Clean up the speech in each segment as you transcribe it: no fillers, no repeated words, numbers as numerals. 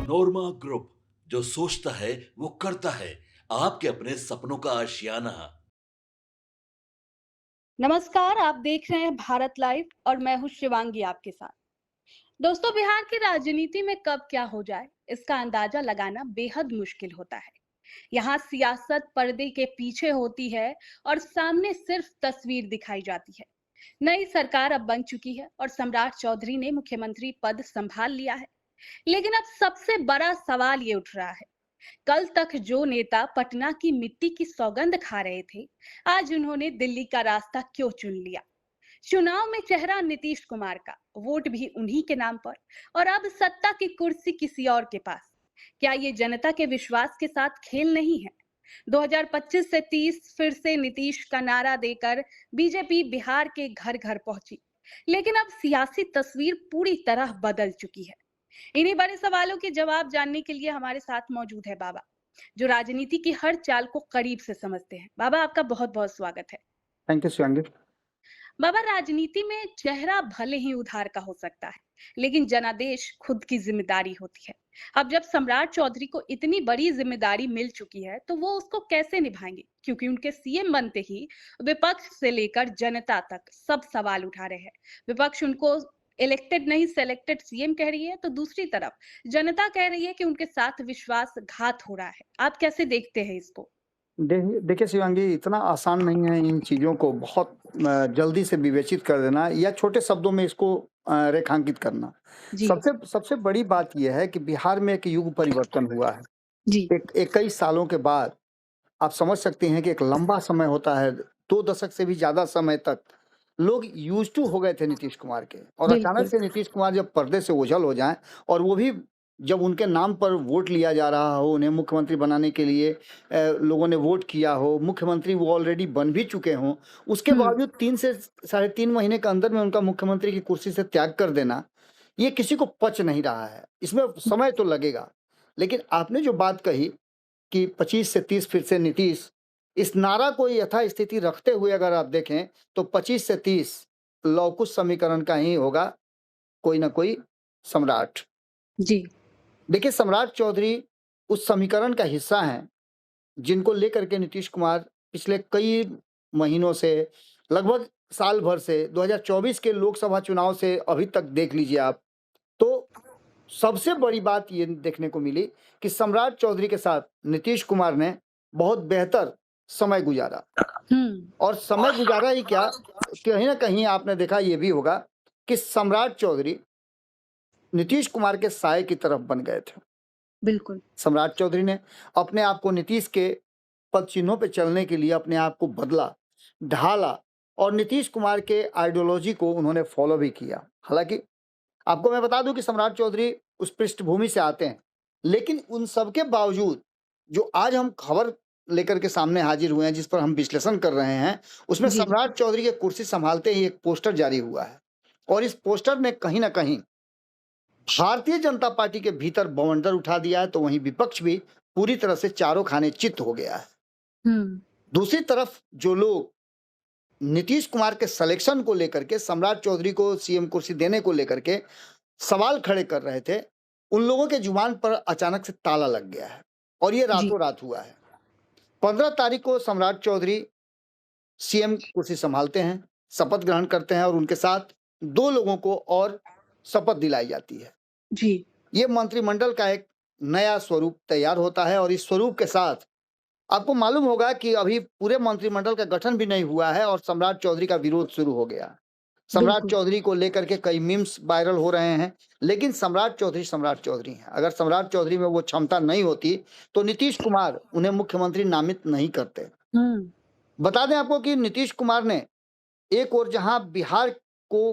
नोरमा group, जो सोचता है वो करता है। आपके अपने सपनों का आशियाना। नमस्कार, आप देख रहे हैं भारत लाइव और मैं हूं शिवांगी आपके साथ। दोस्तों, बिहार की राजनीति में कब क्या हो जाए, इसका अंदाजा लगाना बेहद मुश्किल होता है। यहाँ सियासत पर्दे के पीछे होती है और सामने सिर्फ तस्वीर दिखाई जाती है। नई सरकार अब बन चुकी है और सम्राट चौधरी ने मुख्यमंत्री पद संभाल लिया है। लेकिन अब सबसे बड़ा सवाल ये उठ रहा है, कल तक जो नेता पटना की मिट्टी की सौगंध खा रहे थे, आज उन्होंने दिल्ली का रास्ता क्यों चुन लिया? चुनाव में चेहरा नीतीश कुमार का, वोट भी उन्हीं के नाम पर, और अब सत्ता की कुर्सी किसी और के पास। क्या ये जनता के विश्वास के साथ खेल नहीं है? 2025 से 30 फिर से नीतीश का नारा देकर बीजेपी बिहार के घर घर पहुंची। लेकिन अब सियासी तस्वीर पूरी तरह बदल चुकी है। इन्हीं बड़े सवालों के जवाब जानने के लिए हमारे साथ मौजूद है बाबा, जो राजनीति की हर चाल को करीब से समझते हैं। बाबा, आपका बहुत बहुत स्वागत है। Thank you Shivangi. बाबा, राजनीति में चेहरा भले ही उधार का हो सकता है, लेकिन जनादेश खुद की जिम्मेदारी होती है। अब जब सम्राट चौधरी को इतनी बड़ी जिम्मेदारी मिल चुकी है, तो वो उसको कैसे निभाएंगे? क्योंकि उनके सीएम बनते ही विपक्ष से लेकर जनता तक सब सवाल उठा रहे हैं। विपक्ष उनको इलेक्टेड नहीं सेलेक्टेड सीएम कह रही है, तो दूसरी तरफ जनता कह रही है कि उनके साथ विश्वासघात हो रहा है। आप कैसे देखते हैं इसको? देखिए शिवांगी, इतना आसान नहीं है इन चीज़ों को बहुत जल्दी से विवेचित कर देना या छोटे शब्दों में इसको रेखांकित करना। जी। सबसे सबसे बड़ी बात यह है कि बिहार में एक युग परिवर्तन हुआ है। जी। 21 सालों के बाद आप समझ सकते हैं कि एक लंबा समय होता है। 2 दशक से भी ज़्यादा समय तक लोग यूज्ड टू हो गए थे नीतीश कुमार के, और अचानक बिल्कुल। से नीतीश कुमार जब पर्दे से ओझल हो जाएँ, और वो भी जब उनके नाम पर वोट लिया जा रहा हो, उन्हें मुख्यमंत्री बनाने के लिए लोगों ने वोट किया हो, मुख्यमंत्री वो ऑलरेडी बन भी चुके हों, उसके हम्म। बावजूद 3 से साढ़े 3 महीने के अंदर में उनका मुख्यमंत्री की कुर्सी से त्याग कर देना, ये किसी को पच नहीं रहा है। इसमें समय तो लगेगा। लेकिन आपने जो बात कही कि 25 से 30 फिर से नीतीश, इस नारा को यथास्थिति रखते हुए अगर आप देखें तो 25 से 30 लवकुश समीकरण का ही होगा, कोई ना कोई सम्राट। जी। देखिए, सम्राट चौधरी उस समीकरण का हिस्सा हैं जिनको लेकर के नीतीश कुमार पिछले कई महीनों से, लगभग साल भर से, 2024 के लोकसभा चुनाव से अभी तक देख लीजिए आप, तो सबसे बड़ी बात ये देखने को मिली कि सम्राट चौधरी के साथ नीतीश कुमार ने बहुत बेहतर समय गुजारा। और समय गुजारा ही क्या, कहीं ना कहीं आपने देखा ये भी होगा कि सम्राट चौधरी नीतीश कुमार के साए की तरफ बन गए थे। बिल्कुल। सम्राट चौधरी ने अपने आप को नीतीश के पद चिन्हों पे चलने के लिए अपने आप को बदला, ढाला, और नीतीश कुमार के आइडियोलॉजी को उन्होंने फॉलो भी किया। हालांकि आपको मैं बता दूं कि सम्राट चौधरी उस पृष्ठभूमि से आते हैं, लेकिन उन सब के बावजूद जो आज हम खबर लेकर के सामने हाजिर हुए हैं, जिस पर हम विश्लेषण कर रहे हैं, उसमें जी। सम्राट चौधरी की कुर्सी संभालते ही एक पोस्टर जारी हुआ है, और इस पोस्टर ने कहीं ना कहीं भारतीय जनता पार्टी के भीतर बवंडर उठा दिया है, तो वहीं विपक्ष भी पूरी तरह से चारों खाने चित्त हो गया है। दूसरी तरफ जो लोग नीतीश कुमार के सिलेक्शन को लेकर के, सम्राट चौधरी को सीएम कुर्सी देने को लेकर के सवाल खड़े कर रहे थे, उन लोगों के जुबान पर अचानक से ताला लग गया है, और ये जी। रातों रात हुआ है। 15 तारीख को सम्राट चौधरी सीएम कुर्सी संभालते हैं, शपथ ग्रहण करते हैं, और उनके साथ 2 लोगों को और शपथ दिलाई जाती है। जी। ये मंत्रिमंडल का एक नया स्वरूप तैयार होता है, और इस स्वरूप के साथ आपको मालूम होगा कि अभी पूरे मंत्रिमंडल का गठन भी नहीं हुआ है, और सम्राट चौधरी का विरोध शुरू हो गया। सम्राट बिल्कुल। चौधरी को लेकर के कई मीम्स वायरल हो रहे हैं, लेकिन सम्राट चौधरी हैं। अगर सम्राट चौधरी में वो क्षमता नहीं होती तो नीतीश कुमार उन्हें मुख्यमंत्री नामित नहीं करते। बता दें आपको कि नीतीश कुमार ने एक और जहां बिहार को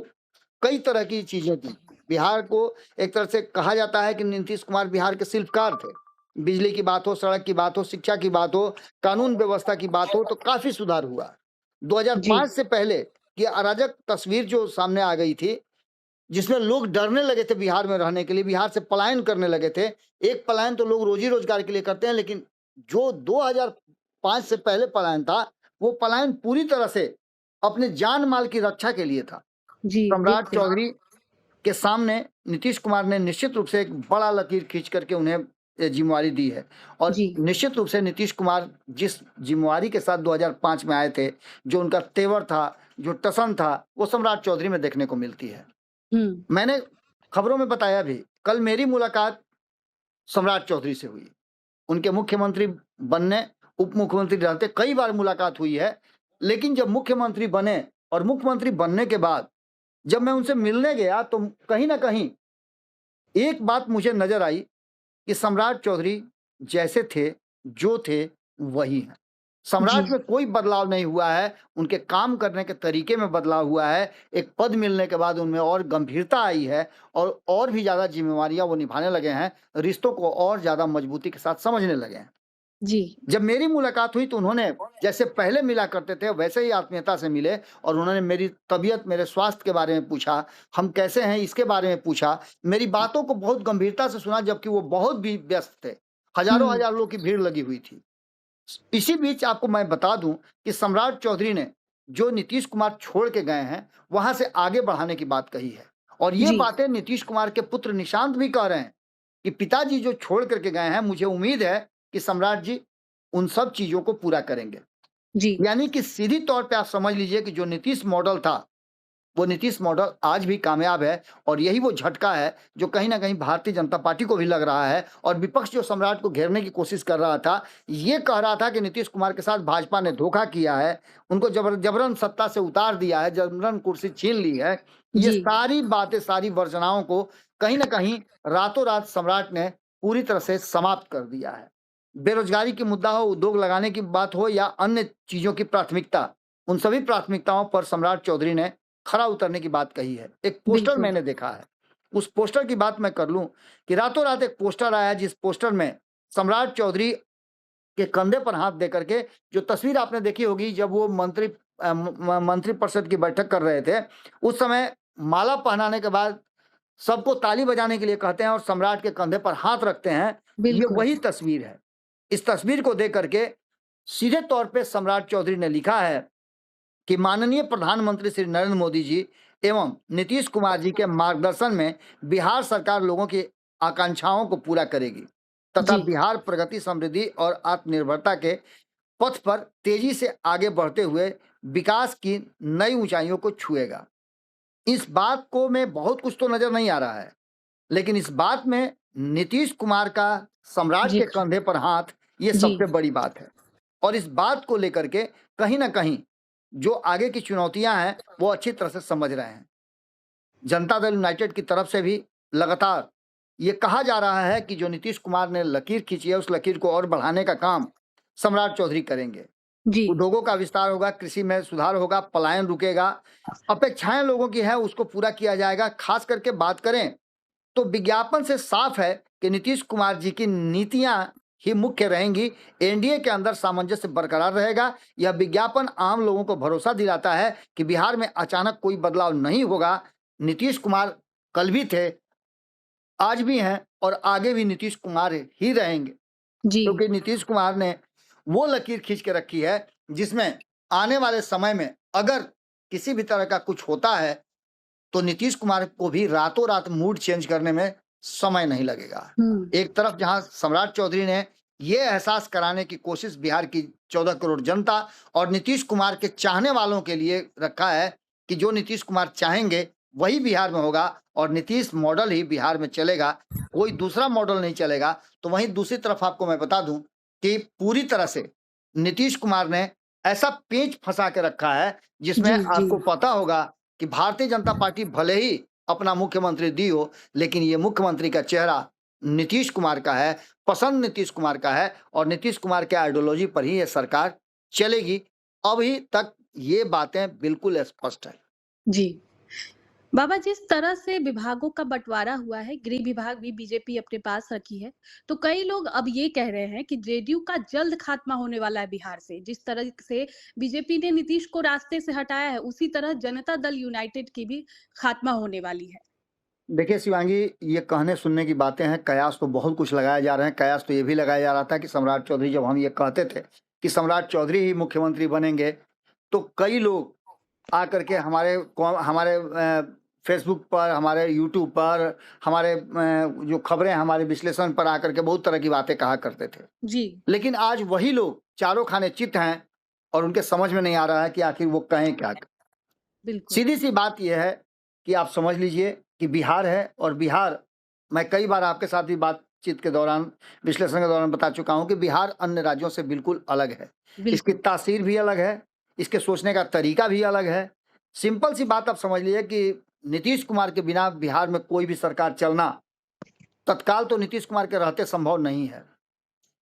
कई तरह की चीजें दी, बिहार को एक तरह से कहा जाता है कि नीतीश कुमार बिहार के शिल्पकार थे। बिजली की बात हो, सड़क की बात हो, शिक्षा की बात हो, कानून व्यवस्था की बात हो, तो काफी सुधार हुआ। जी। 2005 से पहले की अराजक तस्वीर जो सामने आ गई थी, जिसमें लोग डरने लगे थे बिहार में रहने के लिए, बिहार से पलायन करने लगे थे। एक पलायन तो लोग रोजी रोजगार के लिए करते हैं, लेकिन जो 2005 से पहले पलायन था, वो पलायन पूरी तरह से अपने जान माल की रक्षा के लिए था। जी। सम्राट बिल्कुल। चौधरी के सामने नीतीश कुमार ने निश्चित रूप से एक बड़ा लकीर खींच करके उन्हें जिम्मेवारी दी है। और जी निश्चित रूप से नीतीश कुमार जिस जिम्मेवारी के साथ 2005 में आए थे, जो उनका तेवर था, जो टसन था, वो सम्राट चौधरी में देखने को मिलती है। मैंने खबरों में बताया भी, कल मेरी मुलाकात सम्राट चौधरी से हुई। उनके मुख्यमंत्री बनने, उप मुख्यमंत्री रहते कई बार मुलाकात हुई है, लेकिन जब मुख्यमंत्री बने और मुख्यमंत्री बनने के बाद जब मैं उनसे मिलने गया तो कहीं ना कहीं एक बात मुझे नजर आई कि सम्राट चौधरी जैसे थे, जो थे, वही हैं। सम्राट जी में कोई बदलाव नहीं हुआ है, उनके काम करने के तरीके में बदलाव हुआ है। एक पद मिलने के बाद उनमें और गंभीरता आई है और भी ज़्यादा जिम्मेवारियां वो निभाने लगे हैं, रिश्तों को और ज़्यादा मजबूती के साथ समझने लगे हैं। जी जब मेरी मुलाकात हुई तो उन्होंने जैसे पहले मिला करते थे वैसे ही आत्मीयता से मिले और उन्होंने मेरी तबीयत, मेरे स्वास्थ्य के बारे में पूछा, हम कैसे हैं इसके बारे में पूछा, मेरी बातों को बहुत गंभीरता से सुना, जबकि वो बहुत भी व्यस्त थे। हजारों हजार लोगों की भीड़ लगी हुई थी। इसी बीच आपको मैं बता दूं कि सम्राट चौधरी ने जो नीतीश कुमार छोड़ के गए हैं वहां से आगे बढ़ाने की बात कही है। और ये जी बातें नीतीश कुमार के पुत्र निशांत भी कह रहे हैं कि पिताजी जो छोड़ करके गए हैं, मुझे उम्मीद है कि सम्राट जी उन सब चीजों को पूरा करेंगे। जी यानी कि सीधी तौर पे आप समझ लीजिए कि जो नीतीश मॉडल था, वो नीतीश मॉडल आज भी कामयाब है। और यही वो झटका है जो कहीं ना कहीं भारतीय जनता पार्टी को भी लग रहा है। और विपक्ष जो सम्राट को घेरने की कोशिश कर रहा था, ये कह रहा था कि नीतीश कुमार के साथ भाजपा ने धोखा किया है, उनको जबरन सत्ता से उतार दिया है, जबरन कुर्सी छीन ली है। ये जी सारी बातें, सारी वर्जनाओं को कहीं ना कहीं रातों रात सम्राट ने पूरी तरह से समाप्त कर दिया है। बेरोजगारी की मुद्दा हो, उद्योग लगाने की बात हो या अन्य चीजों की प्राथमिकता, उन सभी प्राथमिकताओं पर सम्राट चौधरी ने खरा उतरने की बात कही है। एक पोस्टर बिल्कुल मैंने देखा है, उस पोस्टर की बात मैं कर लूं कि रातों रात एक पोस्टर आया जिस पोस्टर में सम्राट चौधरी के कंधे पर हाथ दे करके, जो तस्वीर आपने देखी होगी जब वो मंत्रिपरिषद की बैठक कर रहे थे, उस समय माला पहनाने के बाद सबको ताली बजाने के लिए कहते हैं और सम्राट के कंधे पर हाथ रखते हैं। ये बिल्कुल वही तस्वीर है। इस तस्वीर को देख करके सीधे तौर पे सम्राट चौधरी ने लिखा है कि माननीय प्रधानमंत्री श्री नरेंद्र मोदी जी एवं नीतीश कुमार जी के मार्गदर्शन में बिहार सरकार लोगों की आकांक्षाओं को पूरा करेगी तथा जी बिहार प्रगति, समृद्धि और आत्मनिर्भरता के पथ पर तेजी से आगे बढ़ते हुए विकास की नई ऊंचाइयों को छुएगा। इस बात को में बहुत कुछ तो नजर नहीं आ रहा है, लेकिन इस बात में नीतीश कुमार का सम्राट जी के कंधे पर हाथ, ये जी सबसे बड़ी बात है। और इस बात को लेकर के कहीं ना कहीं जो आगे की चुनौतियां हैं वो अच्छी तरह से समझ रहे हैं। जनता दल यूनाइटेड की तरफ से भी लगातार ये कहा जा रहा है कि जो नीतीश कुमार ने लकीर खींची है, उस लकीर को और बढ़ाने का काम सम्राट चौधरी करेंगे। जी उद्योगों का विस्तार होगा, कृषि में सुधार होगा, पलायन रुकेगा, अपेक्षाएं लोगों की है उसको पूरा किया जाएगा। खास करके बात करें तो विज्ञापन से साफ है कि नीतीश कुमार जी की नीतियां ही मुख्य रहेंगी। एनडीए के अंदर सामंजस्य बरकरार रहेगा। यह विज्ञापन आम लोगों को भरोसा दिलाता है कि बिहार में अचानक कोई बदलाव नहीं होगा। नीतीश कुमार कल भी थे, आज भी हैं और आगे भी नीतीश कुमार ही रहेंगे, जी क्योंकि नीतीश कुमार ने वो लकीर खींच के रखी है जिसमें आने वाले समय में अगर किसी भी तरह का कुछ होता है तो नीतीश कुमार को भी रातों रात मूड चेंज करने में समय नहीं लगेगा। एक तरफ जहां सम्राट चौधरी ने ये एहसास कराने की कोशिश बिहार की 14 करोड़ जनता और नीतीश कुमार के चाहने वालों के लिए रखा है कि जो नीतीश कुमार चाहेंगे वही बिहार में होगा और नीतीश मॉडल ही बिहार में चलेगा, कोई दूसरा मॉडल नहीं चलेगा। तो वहीं दूसरी तरफ आपको मैं बता दूं कि पूरी तरह से नीतीश कुमार ने ऐसा पेंच फंसा के रखा है जिसमें जी जी आपको पता होगा कि भारतीय जनता पार्टी भले ही अपना मुख्यमंत्री दी हो, लेकिन ये मुख्यमंत्री का चेहरा नीतीश कुमार का है, पसंद नीतीश कुमार का है और नीतीश कुमार के आइडियोलॉजी पर ही ये सरकार चलेगी। अभी तक ये बातें बिल्कुल स्पष्ट है। जी बाबा, जिस तरह से विभागों का बंटवारा हुआ है, गृह विभाग भी बीजेपी अपने पास रखी है, तो कई लोग अब ये कह रहे हैं कि जेडीयू का जल्द खात्मा होने वाला है बिहार से। जिस तरह से बीजेपी ने नीतीश को रास्ते से हटाया है, उसी तरह जनता दल यूनाइटेड की भी खात्मा होने वाली है। देखिए शिवांगी, ये कहने सुनने की बातें हैं, कयास तो बहुत कुछ लगाए जा रहे हैं। कयास तो ये भी लगाया जा रहा था कि सम्राट चौधरी, जब हम ये कहते थे कि सम्राट चौधरी ही मुख्यमंत्री बनेंगे, तो कई लोग आकर के हमारे फेसबुक पर, हमारे यूट्यूब पर, हमारे जो खबरें हमारे विश्लेषण पर आकर के बहुत तरह की बातें कहा करते थे। जी। लेकिन आज वही लोग चारों खाने चित हैं और उनके समझ में नहीं आ रहा है कि आखिर वो कहें क्या। बिल्कुल। सीधी सी बात यह है कि आप समझ लीजिए कि बिहार है, और बिहार, मैं कई बार आपके साथ भी बातचीत के दौरान, विश्लेषण के दौरान बता चुका हूं कि बिहार अन्य राज्यों से बिल्कुल अलग है। इसकी बिल्कुल। तासीर भी अलग है, इसके सोचने का तरीका भी अलग है। सिंपल सी बात आप समझ लीजिए कि नीतीश कुमार के बिना बिहार में कोई भी सरकार चलना तत्काल तो नीतीश कुमार के रहते संभव नहीं है।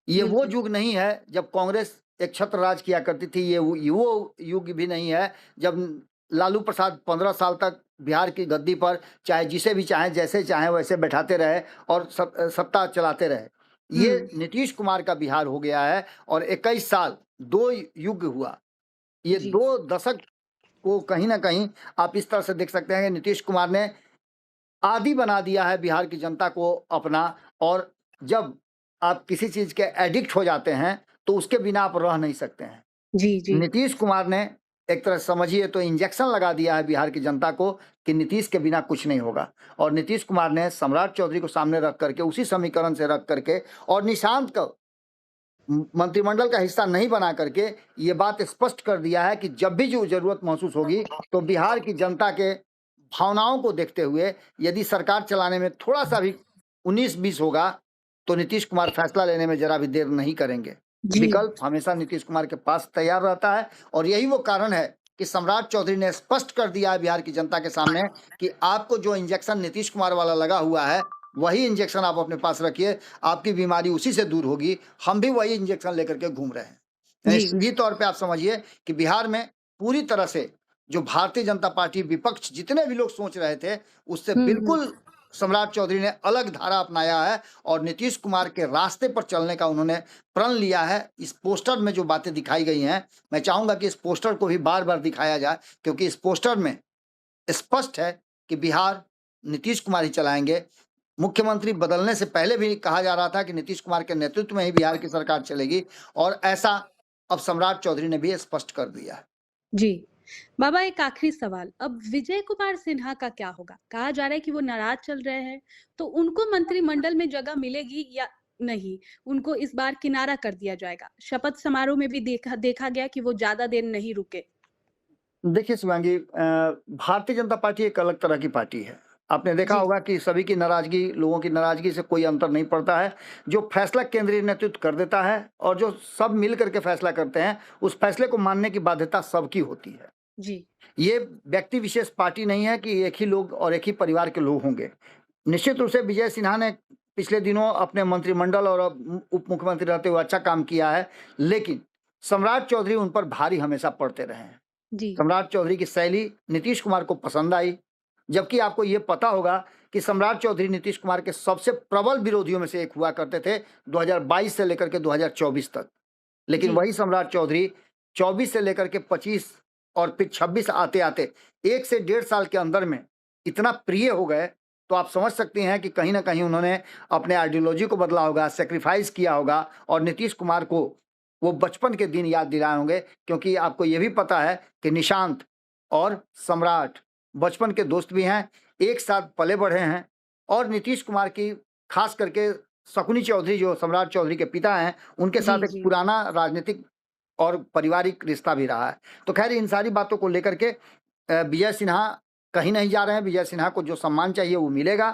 ये वो बिल्कुल। युग नहीं है जब कांग्रेस एक छत्र राज किया करती थी, ये वो युग भी नहीं है जब लालू प्रसाद 15 साल तक बिहार की गद्दी पर चाहे जिसे भी चाहे जैसे चाहे वैसे बैठाते रहे और सत्ता चलाते रहे। ये हम्म। नीतीश कुमार का बिहार हो गया है, और 21 साल 2 युग हुआ। ये जी। 2 दशक को कहीं ना कहीं आप इस तरह से देख सकते हैं कि नीतीश कुमार ने आदी बना दिया है बिहार की जनता को अपना। और जब आप किसी चीज के एडिक्ट हो जाते हैं तो उसके बिना आप रह नहीं सकते हैं। जी। जी। नीतीश कुमार ने एक तरह से समझिए तो इंजेक्शन लगा दिया है बिहार की जनता को कि नीतीश के बिना कुछ नहीं होगा। और नीतीश कुमार ने सम्राट चौधरी को सामने रख करके, उसी समीकरण से रख करके, और निशांत को मंत्रिमंडल का हिस्सा नहीं बना करके ये बात स्पष्ट कर दिया है कि जब भी जो जरूरत महसूस होगी तो बिहार की जनता के भावनाओं को देखते हुए यदि सरकार चलाने में थोड़ा सा भी 19-20 होगा तो नीतीश कुमार फैसला लेने में जरा भी देर नहीं करेंगे। जी। विकल्प हमेशा नीतीश कुमार के पास तैयार रहता है, और यही वो कारण है कि सम्राट चौधरी ने स्पष्ट कर दिया है बिहार की जनता के सामने कि आपको जो इंजेक्शन नीतीश कुमार वाला लगा हुआ है वही इंजेक्शन आप अपने पास रखिए, आपकी बीमारी उसी से दूर होगी। हम भी वही इंजेक्शन लेकर के घूम रहे हैं। यानी जी। सीधी तौर पे आप समझिए कि बिहार में पूरी तरह से जो भारतीय जनता पार्टी विपक्ष जितने भी लोग सोच रहे थे उससे हम्म। बिल्कुल सम्राट चौधरी ने अलग धारा अपनाया है, और नीतीश कुमार के रास्ते पर चलने का उन्होंने प्रण लिया है। इस पोस्टर में जो बातें दिखाई गई हैं, मैं चाहूंगा कि इस पोस्टर को भी बार बार दिखाया जाए, क्योंकि इस पोस्टर में स्पष्ट है कि बिहार नीतीश कुमार ही चलाएंगे। मुख्यमंत्री बदलने से पहले भी कहा जा रहा था कि नीतीश कुमार के नेतृत्व में ही बिहार की सरकार चलेगी, और ऐसा अब सम्राट चौधरी ने भी स्पष्ट कर दिया है। जी। बाबा, एक आखिरी सवाल, अब विजय कुमार सिन्हा का क्या होगा? कहा जा रहा है कि वो नाराज चल रहे हैं, तो उनको मंत्रिमंडल में जगह मिलेगी या नहीं? उनको इस बार किनारा कर दिया जाएगा? शपथ समारोह में भी देखा गया कि वो ज्यादा देर नहीं रुके। देखिए शिवांगी, भारतीय जनता पार्टी एक अलग तरह की पार्टी है। आपने देखा जी। होगा कि सभी की नाराजगी, लोगों की नाराजगी से कोई अंतर नहीं पड़ता है। जो फैसला केंद्रीय नेतृत्व कर देता है और जो सब मिल करके फैसला करते हैं, उस फैसले को मानने की बाध्यता सबकी होती है। जी। ये व्यक्ति विशेष पार्टी नहीं है कि एक ही लोग और एक ही परिवार के लोग होंगे। निश्चित रूप से विजय सिन्हा ने पिछले दिनों अपने मंत्रिमंडल और उप मुख्यमंत्री रहते हुए अच्छा काम किया है, लेकिन सम्राट चौधरी उन पर भारी हमेशा पड़ते रहे हैं। जी। सम्राट चौधरी की शैली नीतीश कुमार को पसंद आई, जबकि आपको ये पता होगा कि सम्राट चौधरी नीतीश कुमार के सबसे प्रबल विरोधियों में से एक हुआ करते थे 2022 से लेकर के 2024 तक। लेकिन जी। वही सम्राट चौधरी 24 से लेकर के 25 और फिर 26 आते आते 1 से 1.5 साल के अंदर में इतना प्रिय हो गए, तो आप समझ सकते हैं कि कहीं ना कहीं उन्होंने अपने आइडियोलॉजी को बदला होगा, सेक्रीफाइस किया होगा, और नीतीश कुमार को वो बचपन के दिन याद दिलाए होंगे। क्योंकि आपको ये भी पता है कि निशांत और सम्राट बचपन के दोस्त भी हैं, एक साथ पले बढ़े हैं, और नीतीश कुमार की खास करके शकुनी चौधरी जो सम्राट चौधरी के पिता हैं, उनके जी। साथ एक जी। पुराना राजनीतिक और पारिवारिक रिश्ता भी रहा है। तो खैर इन सारी बातों को लेकर के विजय सिन्हा कहीं नहीं जा रहे हैं। विजय सिन्हा को जो सम्मान चाहिए वो मिलेगा,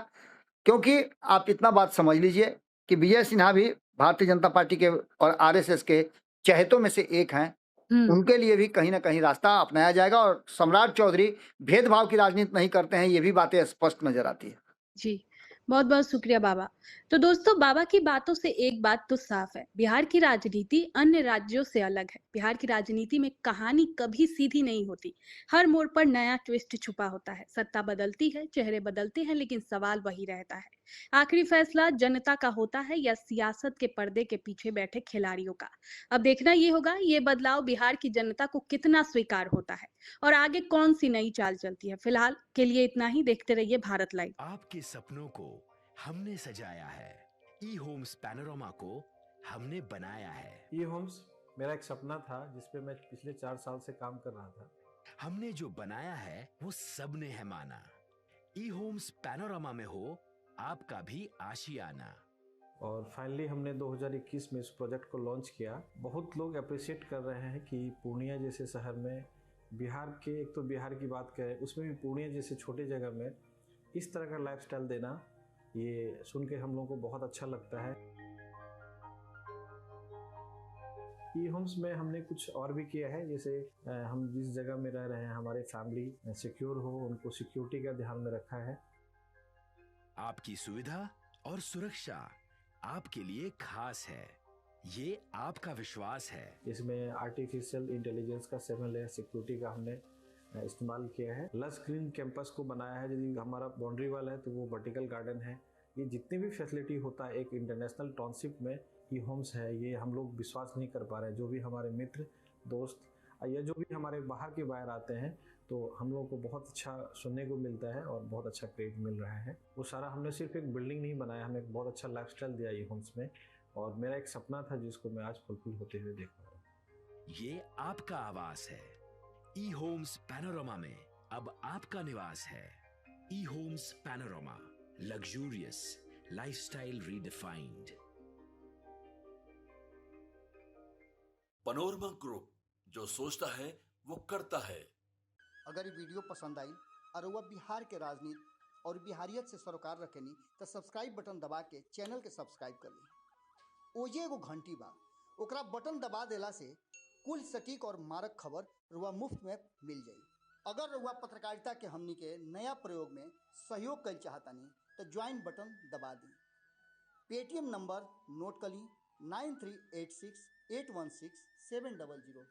क्योंकि आप इतना बात समझ लीजिए कि विजय सिन्हा भी भारतीय जनता पार्टी के और आरएसएस के चहेतों में से एक हैं। हम्म। उनके लिए भी कहीं ना कहीं रास्ता अपनाया जाएगा, और सम्राट चौधरी भेदभाव की राजनीति नहीं करते हैं, ये भी बातें स्पष्ट नजर आती है। जी। बहुत बहुत शुक्रिया बाबा। तो दोस्तों, बाबा की बातों से एक बात तो साफ है, बिहार की राजनीति अन्य राज्यों से अलग है। बिहार की राजनीति में कहानी कभी सीधी नहीं होती, हर मोड़ पर नया ट्विस्ट छुपा होता है। सत्ता बदलती है, चेहरे बदलते हैं, लेकिन सवाल वही रहता है। आखिरी फैसला जनता का होता है या सियासत के पर्दे के पीछे बैठे खिलाड़ियों का? अब देखना ये होगा, ये बदलाव बिहार की जनता को कितना स्वीकार होता है और आगे कौन सी नई चाल चलती है। फिलहाल के लिए इतना ही। देखते रहिए भारत लाइव। आपके सपनों को हमने सजाया है, ई होम्स पैनोरामा को हमने बनाया है। ई होम्स मेरा एक सपना था जिस पे मैं पिछले 4 साल से काम कर रहा था। हमने जो बनाया है वो सबने है माना। ई होम्स पैनोरामा में हो आपका भी आशियाना। और फाइनली हमने 2021 में इस प्रोजेक्ट को लॉन्च किया। बहुत लोग अप्रिशिएट कर रहे हैं कि पूर्णिया जैसे शहर में, बिहार के, एक तो बिहार की बात करें उसमें भी पूर्णिया जैसे छोटे जगह में इस तरह का लाइफस्टाइल देना, ये सुन के हम लोगों को बहुत अच्छा लगता है। ई होम्स में हमने कुछ और भी किया है, जैसे हम जिस जगह में रह रहे हैं हमारे फैमिली सिक्योर हो, उनको सिक्योरिटी का ध्यान में रखा है। आपकी सुविधा और सुरक्षा आपके लिए खास है, ये आपका विश्वास है। इसमें आर्टिफिशियल इंटेलिजेंस का 7 लेयर सिक्योरिटी का हमने इस्तेमाल किया है। लस ग्रीन कैंपस को बनाया है। यदि हमारा बाउंड्री वाल है तो वो वर्टिकल गार्डन है। ये जितनी भी फैसिलिटी होता है एक इंटरनेशनल टाउनशिप में, ई होम्स है, ये हम लोग विश्वास नहीं कर पा रहे हैं। जो भी हमारे मित्र दोस्त या जो भी हमारे बाहर के बाहर आते हैं तो हम लोगों को बहुत अच्छा सुनने को मिलता है और बहुत अच्छा क्रेडिट मिल रहा है। वो सारा हमने सिर्फ एक बिल्डिंग नहीं बनाया, हमें एक बहुत अच्छा लाइफस्टाइल दिया ई होम्स में, और मेरा एक सपना था जिसको मैं आज फुलफिल होते हुए देख रहा हूँ। ये आपका आवास है। ई होम्स पैनोरामा में अब आपका निवास है। E Homes Panorama, luxurious lifestyle redefined. Panorama group, जो सोचता है वो करता है। अगर ये वीडियो पसंद आई और वह बिहार के राजनीति और बिहारियत से सरोकार रखेनी तो सब्सक्राइब बटन दबा के चैनल के सब्सक्राइब कर ली। ओजे एगो घंटी बा, ओकरा बटन दबा देला से कुल सटीक और मारक खबर रुआ मुफ्त में मिल जाई। अगर रुआ पत्रकारिता के हमनी के नया प्रयोग में सहयोग कर चाहतानी तो ज्वाइन बटन दबा दी। पेटीएम नंबर नोट कर ली 9386816700।